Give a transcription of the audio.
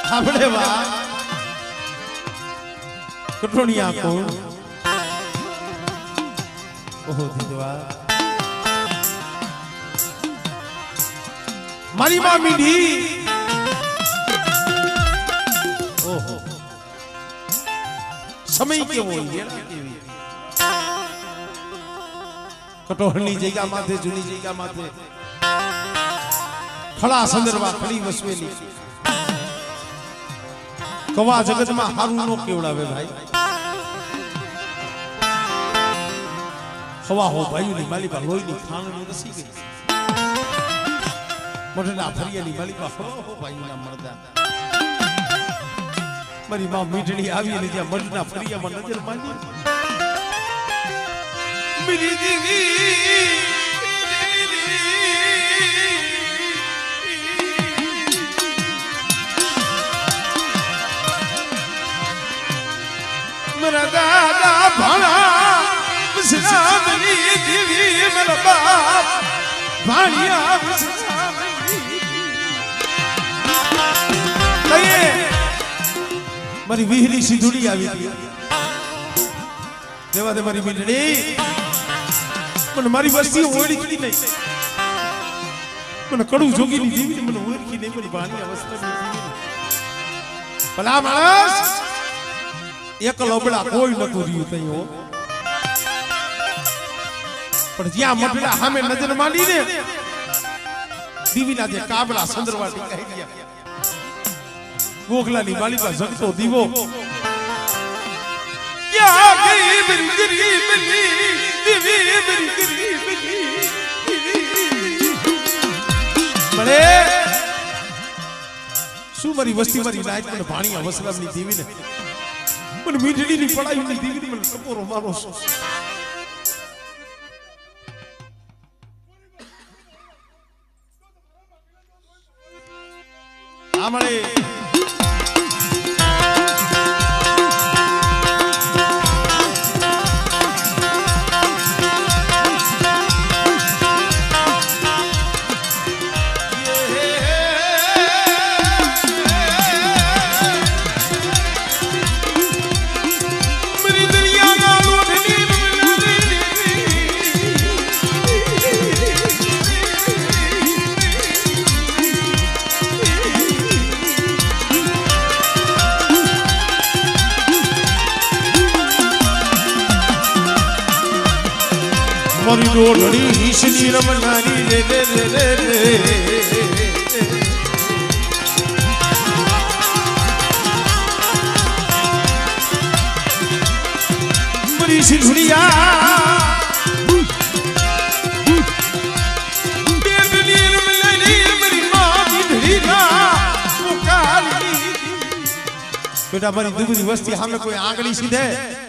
આપણે વા કટોણિયા કોણ ઓહો દીદવા મારી માં મીઠી ઓહો સમય કેવો હેરા કેવી કટોળની જગ્યા માથે જૂની જગ્યા માથે ખળા સંદર્ભા ખળી વસવેલી કવા જગતમાં હારું નો કેવડાવે ભાઈ હવા હો ભાઈની માલિકા લોહીની ખાણની રસી ગઈ મોઢના ફરિયાની માલિકા હો ભાઈના મરદા મારી માં મીઠડી આવી અને જ્યાં મોઢના ફરિયામાં નજર માંડી मेरी दीदी मेरा दादा भाड़ा मेरी दीदी मेरा बाप भाड़िया मारी वीहरी सिंधुड़ी આવી હતી દેવા દે મારી મીઠડી મને મારી વસ્તી ઓળખી નહીં મને કડું જોગીની દેવી મને ઓળખી નહીં મારી બાની અવસ્થા ભલા માણસ એક લોબડા કોઈ નતું રહ્યું તયો પણ જ્યાં મઠડા સામે નજર માંડી ને દીવીના જે કાબલા સંદરવાટી કહી ગયા ગોખલાની બાલિકા જગતો દીવો क्या गई बिरगरी मिली दिवी बिरगरी मिली बड़े શું મારી વસ્તી મારી નાઈટ મને ભાણી અવસરાની દેવીને મને મીઠડીની પડાઈની દેવીને મને ટપોરો મારો છો આમળે મારી ડોળડી ઈશની રમનારી રે રે રે રે મારી સિંધુડિયા બેબની રમનારી મારી માં મીઠડીના પુકારી બેટા મારી દુબળી વસ્તી સામે કોઈ આંગળી સીધે